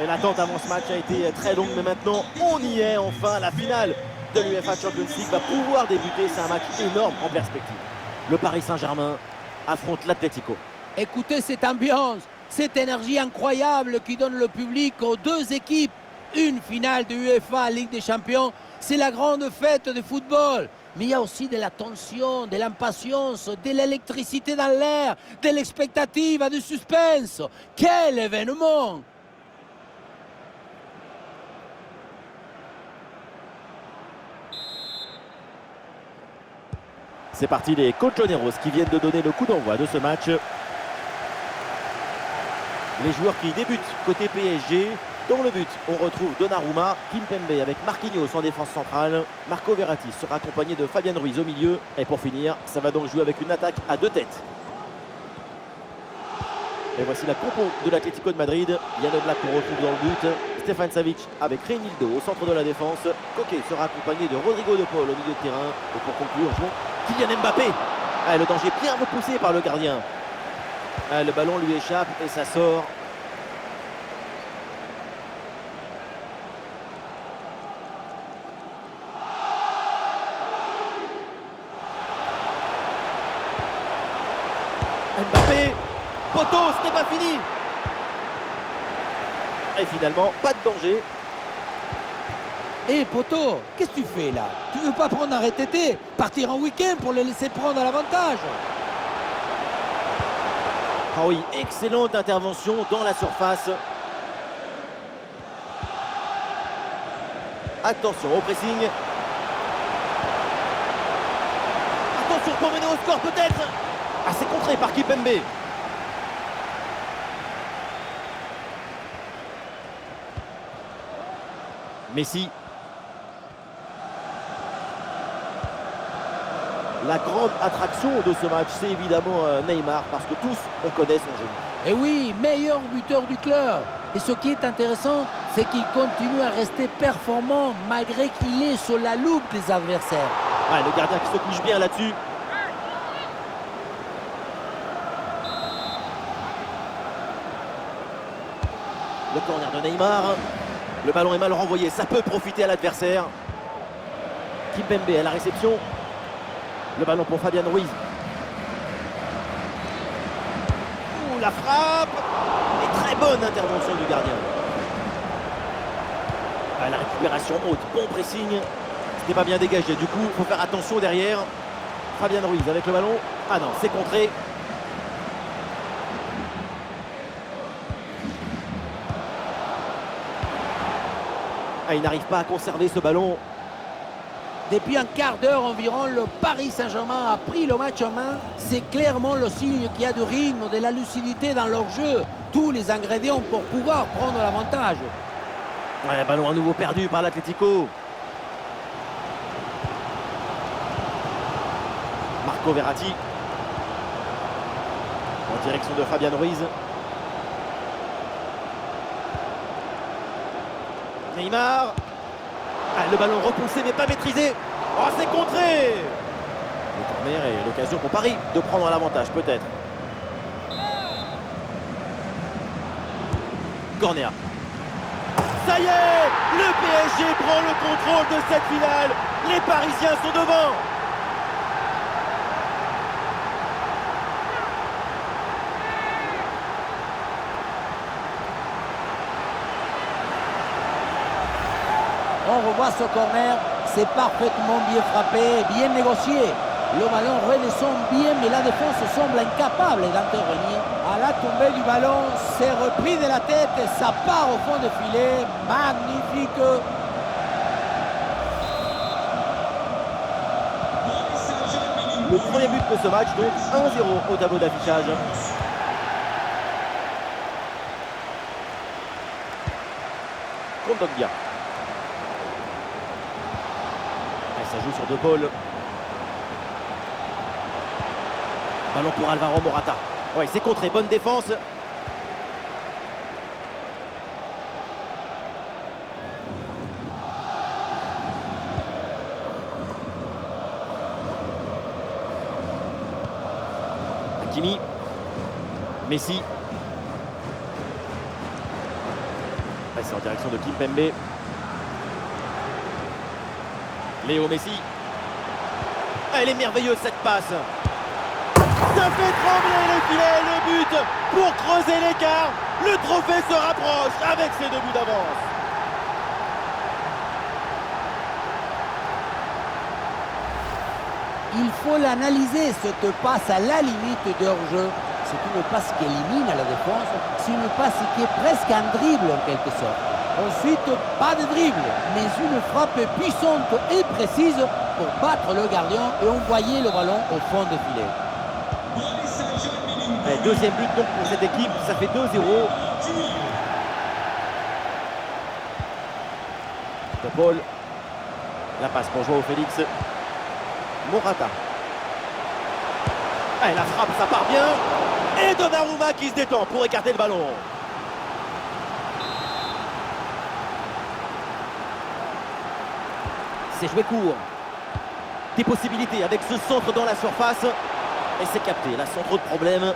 Et l'attente avant ce match a été très longue, mais maintenant on y est enfin. La finale de l'UEFA Champions League va pouvoir débuter. C'est un match énorme en perspective. Le Paris Saint-Germain affronte l'Atlético. Écoutez cette ambiance, cette énergie incroyable qui donne le public aux deux équipes. Une finale de UEFA Ligue des Champions, c'est la grande fête de football. Mais il y a aussi de la tension, de l'impatience, de l'électricité dans l'air, de l'expectative, du suspense. Quel événement! C'est parti, les Colchoneros qui viennent de donner le coup d'envoi de ce match. Les joueurs qui débutent côté PSG. Dans le but, on retrouve Donnarumma, Kimpembe avec Marquinhos en défense centrale. Marco Verratti sera accompagné de Fabian Ruiz au milieu. Et pour finir, ça va donc jouer avec une attaque à deux têtes. Et voici la compo de l'Atlético de Madrid. Yann Oblak qu'on retrouve dans le but. Stefan Savic avec Reinildo au centre de la défense. Coquet sera accompagné de Rodrigo de Paul au milieu de terrain. Et pour conclure, Kylian Mbappé. Le danger bien repoussé par le gardien. Le ballon lui échappe et ça sort. Mbappé, poteau, ce n'est pas fini. Et finalement, pas de danger. Hé poto, qu'est-ce que tu fais là? Tu veux pas prendre un RTT? Partir en week-end pour le laisser prendre l'avantage? Ah oui, excellente intervention dans la surface. Attention au pressing. Attention pour mener au score peut-être. Ah, c'est contré par Kimpembe. Messi. La grande attraction de ce match, c'est évidemment Neymar, parce que tous, on connaît son jeu. Et oui, meilleur buteur du club. Et ce qui est intéressant, c'est qu'il continue à rester performant malgré qu'il est sur la loupe des adversaires. Ah, le gardien qui se couche bien là-dessus. Le corner de Neymar. Le ballon est mal renvoyé, ça peut profiter à l'adversaire. Kimpembe à la réception. Le ballon pour Fabian Ruiz. Ouh, la frappe. Et très bonne intervention du gardien. La récupération haute, bon pressing. C'était pas bien dégagé, du coup, il faut faire attention derrière. Fabian Ruiz avec le ballon. Ah non, c'est contré. Il n'arrive pas à conserver ce ballon. Depuis un quart d'heure environ, le Paris Saint-Germain a pris le match en main. C'est clairement le signe qu'il y a du rythme, de la lucidité dans leur jeu. Tous les ingrédients pour pouvoir prendre l'avantage. Ballon à nouveau perdu par l'Atlético. Marco Verratti. En direction de Fabian Ruiz. Neymar. Le ballon repoussé mais pas maîtrisé. Oh, c'est contré. Le corner est l'occasion pour Paris de prendre l'avantage peut-être. Corner. Ça y est, le PSG prend le contrôle de cette finale. Les Parisiens sont devant. On revoit ce corner, c'est parfaitement bien frappé, bien négocié. Le ballon redescend bien, mais la défense semble incapable d'intervenir. À la tombée du ballon, c'est repris de la tête et ça part au fond de filet. Magnifique! Le premier but de ce match, donc 1-0 au tableau d'affichage. Kondogbia. Ça joue sur De Paul. Ballon pour Alvaro Morata. Ouais, c'est contré, bonne défense. Hakimi. Messi. c'est en direction de Kimpembe. Léo Messi. Ah, elle est merveilleuse cette passe. Ça fait trembler le filet, le but pour creuser l'écart. Le trophée se rapproche avec ses 2 buts d'avance. Il faut l'analyser, cette passe à la limite de hors-jeu. C'est une passe qui élimine la défense, c'est une passe qui est presque un dribble en quelque sorte. Ensuite, pas de dribble, mais une frappe puissante et précise pour battre le gardien et envoyer le ballon au fond du filet. Et deuxième but donc pour cette équipe, ça fait 2-0. Paul. La passe pour Joao Félix. Morata. Et la frappe, ça part bien. Et Donnarumma qui se détend pour écarter le ballon. C'est joué court. Des possibilités avec ce centre dans la surface. Et c'est capté, là sans trop de problèmes.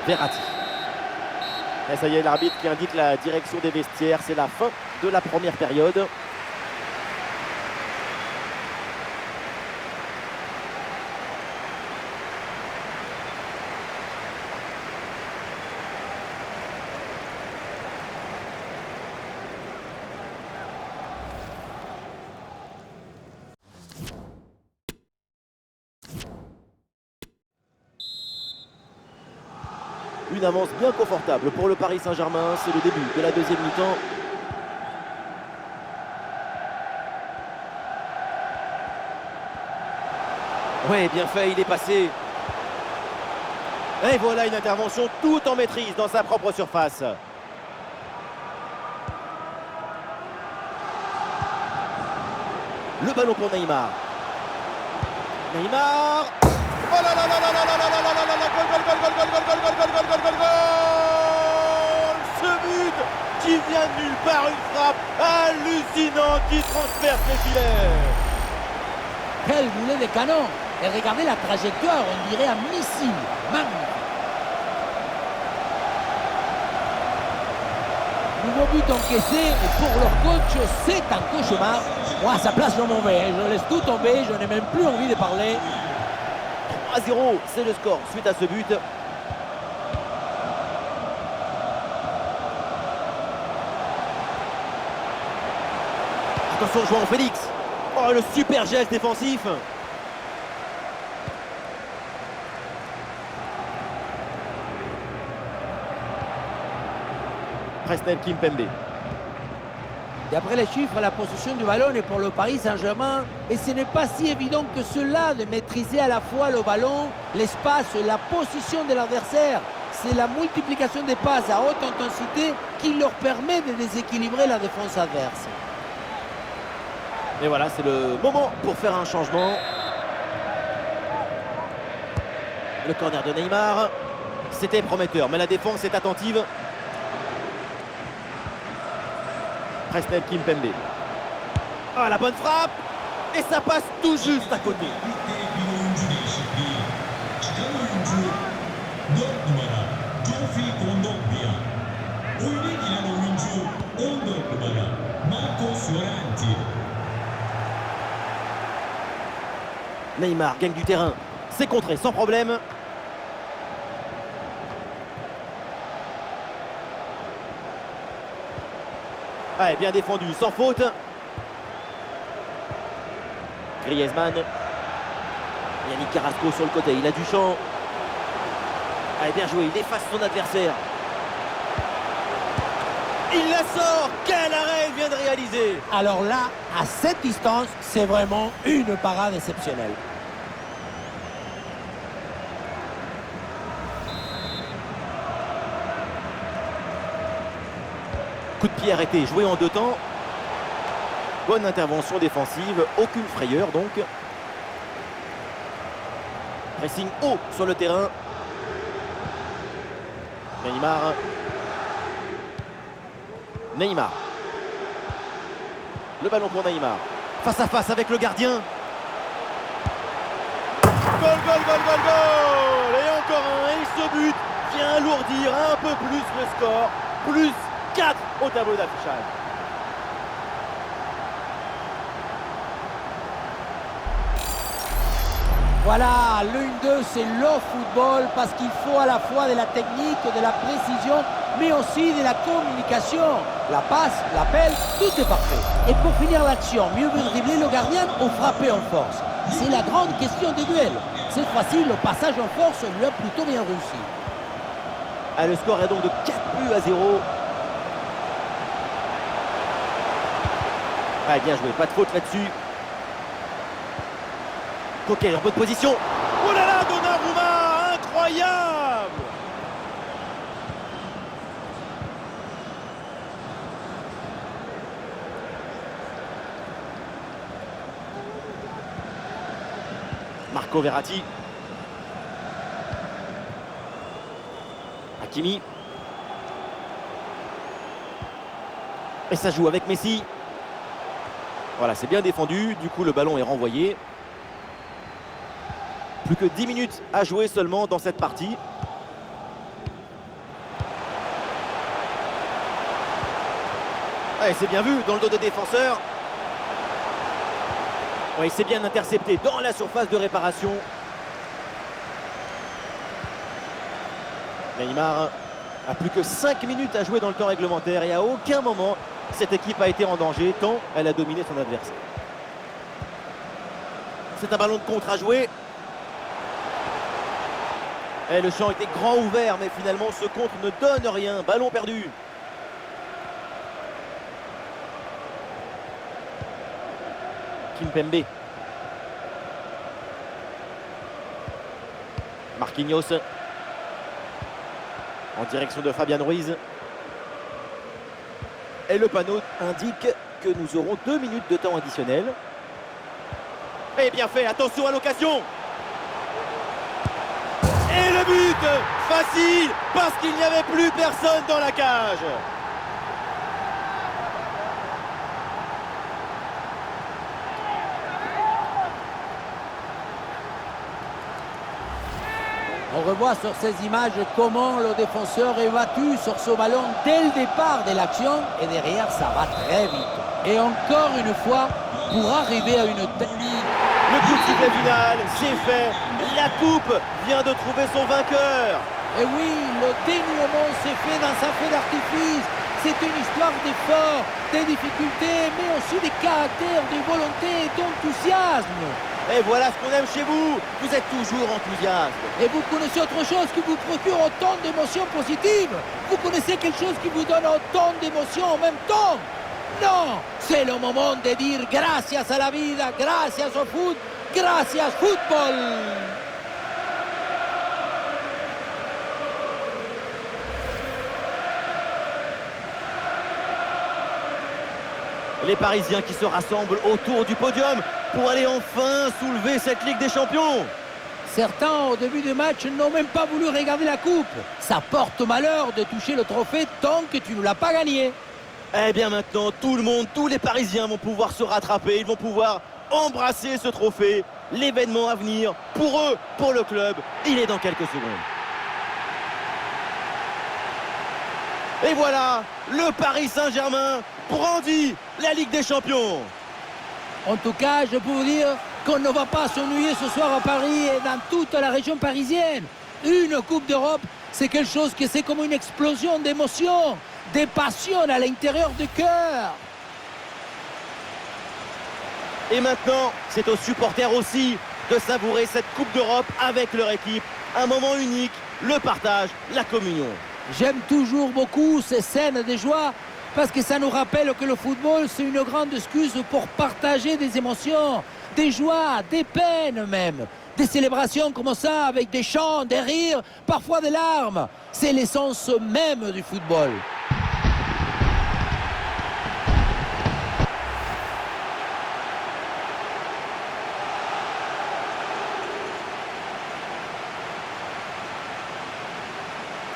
Verratti. Et ça y est, l'arbitre qui indique la direction des vestiaires. C'est la fin de la première période. Une avance bien confortable pour le Paris Saint-Germain. C'est le début de la deuxième mi-temps. Ouais, bien fait, il est passé. Et voilà une intervention tout en maîtrise dans sa propre surface. Le ballon pour Neymar. Neymar. Oh là là là là là là là là là là là là, gol, gol, gol, gol, gol, gol, gol, gol, gol, gol, gol, gol. Ce but qui vient de nulle part, une frappe hallucinante qui transperce les filets. Quel boulet de canon! Et regardez la trajectoire, on dirait un missile. Magnifique. Nouveau but encaissé, et pour leur coach, c'est un cauchemar. Moi, à sa place, je m'en vais. Je laisse tout tomber, je n'ai même plus envie de parler. 3-0, c'est le score suite à ce but. Attention, Joao Félix. Oh, le super geste défensif. Presnel Kimpembe. D'après les chiffres, la possession du ballon est pour le Paris Saint-Germain. Et ce n'est pas si évident que cela de maîtriser à la fois le ballon, l'espace, la position de l'adversaire. C'est la multiplication des passes à haute intensité qui leur permet de déséquilibrer la défense adverse. Et voilà, c'est le moment pour faire un changement. Le corner de Neymar. C'était prometteur, mais la défense est attentive. Presnel Kimpembe. Ah, la bonne frappe. Et ça passe tout juste à côté. Neymar gagne du terrain. C'est contré sans problème. Ah, bien défendu, sans faute. Griezmann. Yannick Carrasco sur le côté, il a du champ. Allez, bien joué, il efface son adversaire. Il la sort. Quel arrêt il vient de réaliser. Alors là, à cette distance, c'est vraiment une parade exceptionnelle. Coup de pied arrêté, joué en 2 temps. Bonne intervention défensive, aucune frayeur donc. Pressing haut sur le terrain. Neymar. Neymar. Le ballon pour Neymar. Face à face avec le gardien. Goal, goal, goal, goal, goal. Et encore un. Et ce but vient alourdir un peu plus le score. Plus 4 au tableau d'affichage. Voilà, le 1-2, c'est le football parce qu'il faut à la fois de la technique, de la précision, mais aussi de la communication. La passe, l'appel, tout est parfait. Et pour finir l'action, mieux vaut dribbler le gardien ou frapper en force. C'est la grande question des duels. Cette fois-ci, le passage en force lui a plutôt bien réussi. Ah, le score est donc de 4-0. Ah, bien joué, pas de faute là-dessus. Coquet en bonne position. Oh là là, Donnarumma, incroyable! Marco Verratti. Hakimi. Et ça joue avec Messi. Voilà, c'est bien défendu. Du coup, le ballon est renvoyé. Plus que 10 minutes à jouer seulement dans cette partie. Ouais, c'est bien vu dans le dos de défenseur. Ouais, c'est bien intercepté dans la surface de réparation. Neymar a plus que 5 minutes à jouer dans le temps réglementaire et à aucun moment cette équipe a été en danger tant elle a dominé son adversaire. C'est un ballon de contre à jouer. Et le champ était grand ouvert, mais finalement ce contre ne donne rien. Ballon perdu. Kimpembe. Marquinhos. En direction de Fabian Ruiz. Et le panneau indique que nous aurons 2 minutes de temps additionnel. Et bien fait, attention à l'occasion. Et le but, facile, parce qu'il n'y avait plus personne dans la cage. On revoit sur ces images comment le défenseur est battu sur ce ballon dès le départ de l'action et derrière ça va très vite. Et encore une fois, pour arriver à une technique. Le coup de sifflet final, c'est fait. La coupe vient de trouver son vainqueur. Et oui, le dénouement s'est fait dans un feu d'artifice. C'est une histoire d'efforts, des difficultés, mais aussi des caractères, des volontés et d'enthousiasme. Et voilà ce qu'on aime chez vous. Vous êtes toujours enthousiaste. Et vous connaissez autre chose qui vous procure autant d'émotions positives? Vous connaissez quelque chose qui vous donne autant d'émotions en même temps? Non, c'est le moment de dire gracias a la vida, gracias au foot, gracias football. Les Parisiens qui se rassemblent autour du podium pour aller enfin soulever cette Ligue des Champions. Certains, au début du match, n'ont même pas voulu regarder la coupe. Ça porte malheur de toucher le trophée tant que tu ne l'as pas gagné. Eh bien maintenant, tout le monde, tous les Parisiens vont pouvoir se rattraper. Ils vont pouvoir embrasser ce trophée. L'événement à venir, pour eux, pour le club, il est dans quelques secondes. Et voilà, le Paris Saint-Germain brandit la Ligue des Champions. En tout cas, je peux vous dire qu'on ne va pas s'ennuyer ce soir à Paris et dans toute la région parisienne. Une Coupe d'Europe, c'est quelque chose que c'est comme une explosion d'émotions, des passions à l'intérieur du cœur. Et maintenant, c'est aux supporters aussi de savourer cette Coupe d'Europe avec leur équipe. Un moment unique, le partage, la communion. J'aime toujours beaucoup ces scènes de joie parce que ça nous rappelle que le football, c'est une grande excuse pour partager des émotions, des joies, des peines même. Des célébrations comme ça avec des chants, des rires, parfois des larmes. C'est l'essence même du football.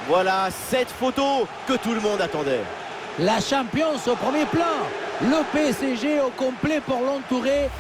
Voilà cette photo que tout le monde attendait. La Champions au premier plan. Le PSG au complet pour l'entourer.